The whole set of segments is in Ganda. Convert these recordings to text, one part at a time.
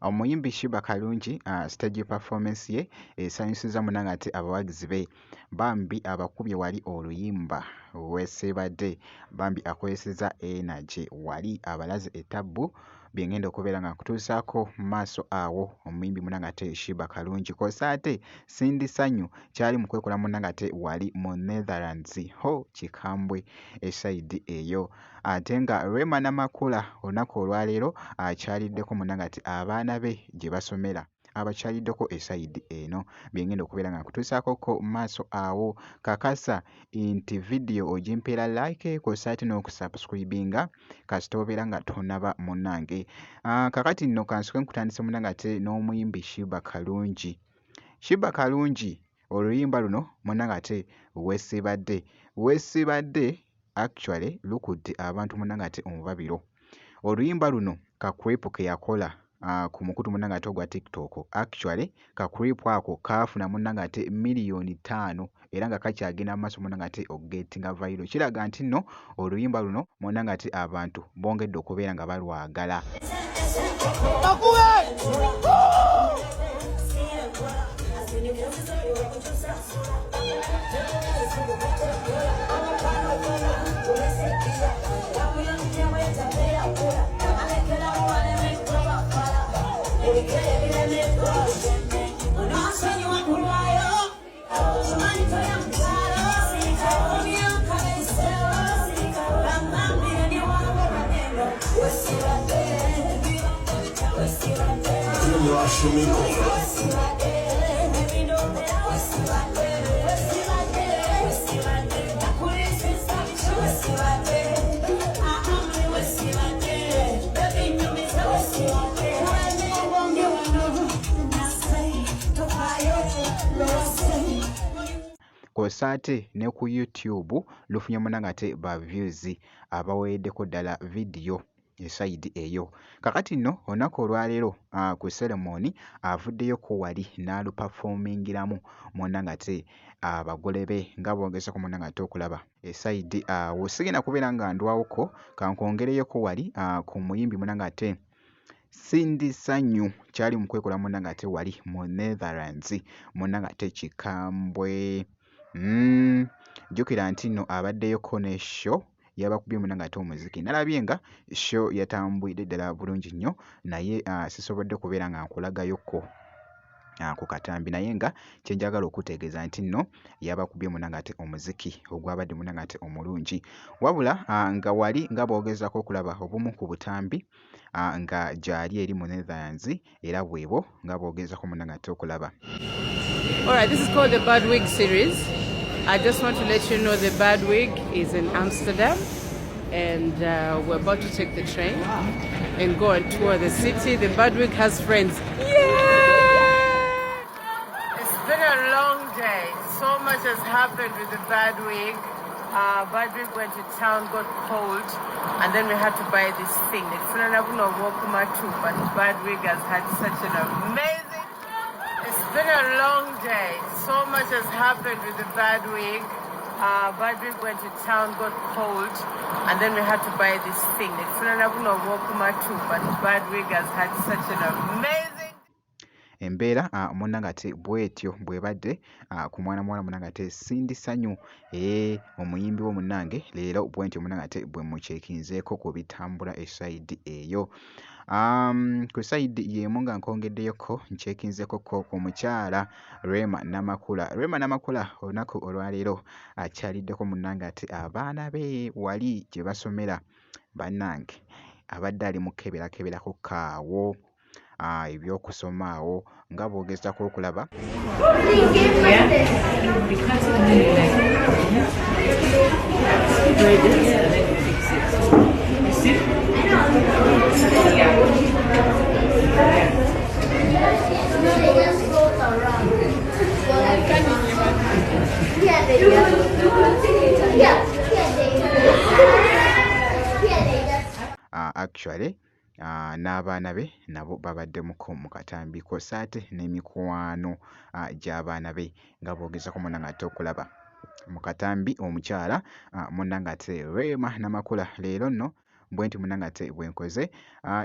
Omuyimbi Sheebah Karungi stage performance ye esanyusiza munnange ate abawagizi be. Bambi abakubye wali oluyimba weesiibadde, bambi akozesezza energy wali abalaze ettabbu bye ngenda okubeera nga nkutuusaako mu maaso awo. Omuyimbi munnange ate Sheebah Karungi kw'ossa ate Sindi Sanyu kyali mu kwekola munnange ate wali mu Netherlands ho kikambwe esayidi eyo. Ate nga Rema Namakula olunaku olwaleero akyaliddeko munnange ate abaana be gye basomera abakyaliddeko esayidi eno bye ngenda okubeera nga nkutuusaakoko mu maaso awo. Kakasa nti vidiyo ogimpeera like kw'ossa ate n'okusubscribinga kasita obeera nga tonaba munnange. Kakati nno kansuke nkutandise munnange ate n'omuyimbi Sheebah Karungi. Sheebah Karungi oluyimba luno munnange ate weesiibadde actually lukudde abantu munnange ate omubabiro. Oluyimba luno kakwepo ke yakola ku mukutu munnange ate ogwa TikTok. Actually kakwepo ako kaafuna munnange ate miliyoni 5 era nga kakyagenda mu maaso munnange ate okugetinga viral. Kiraga nti nno oluyimba luno munnange ate abantu bongedde okubeera nga balwagala. Kw'ossa ate ne ku YouTube lufunye munnange ate ba views abaweeddeko ddala vidiyo esayidi eyo. Kakati nno olunaku olwaleero ku ceremony avuddeyoko wali n'aluperformingiramu munnange ate abagole be nga boogezako munnange ate okulaba esayidi awo. Sigenda kubeera nga ndwawoko kankwongereyoko wali ku muyimbi munnange ate Sindi Sanyu kyali mu kwekola munnange ate wali mu Netherlands munnange ate kikambwe. Jjukira nti nno abaddeyoko ne show yabakubye munnange ate omuziki. Nalabye nga show yatambwidde ddala bulungi nnyo naye sisobodde kubeera nga nkulagayoko ku katambi, naye nga kyenjagala okutegeeza nti nno yabakubye munnange ate omuziki ogwabadde munnange ate omulungi. Wabula nga wali nga boogezako okulaba obumu ku butambi nga gyali eri mu Netherlands era bwebo nga boogezako munnange ate okulaba. Alright, this is called the Bad Wig series. I just want to let you know the Bad Wig is in Amsterdam and we're about to take the train and go and tour the city. The Bad Wig has friends. Yeah! It's been a long day. So much has happened with the Bad Wig. Bad Wig went to town, got cold, and then we had to buy this thing. It's not even a Wokuma too, but Bad Wig has had such an amazing. It's been a long day. So much has happened with the Bad Wig. Bad Wig went to town, got cold, and then we had to buy this thing. It's not even a Wokuma too, but Bad Wig has had such an amazing. Embeera munnange ate bwetyo bwebadde ku mwana muwala munnange ate Sindi Sanyu omuyimbi wo munnange leero bwentyo munnange ate bwe mucekinzeeko ku bitambula esayidi eyo. Ku sayidi y'emu nga nkongeddeyoko ncekinzeekoko ku mukyala Rema Namakula. Rema Namakula olunaku olwaleero akyaliddeko munnange ate abaana be wali gye basomera bannange abadde ali mu kkeberakkeberako kaawo ebyokusoma awo nga boogezako okulaba. Actually n'abaana be nabo babaddemuko mu katambi kw'ossa ate n'emikwano gy'abaana be nga boogezako munnange ate okulaba mu katambi omukyala munnange ate Rema Namakula. Leero nno bwe nti munnanga ate bwenkoze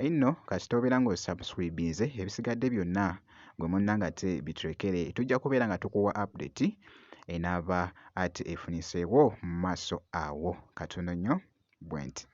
inno kasita obeera ng'osubscribinze ebisigadde byonna gwe munnanga ate biturekere tujja kubeera nga tukuwa update enaaba ate efuniseewo mu maaso awo katono nnyo bwe nti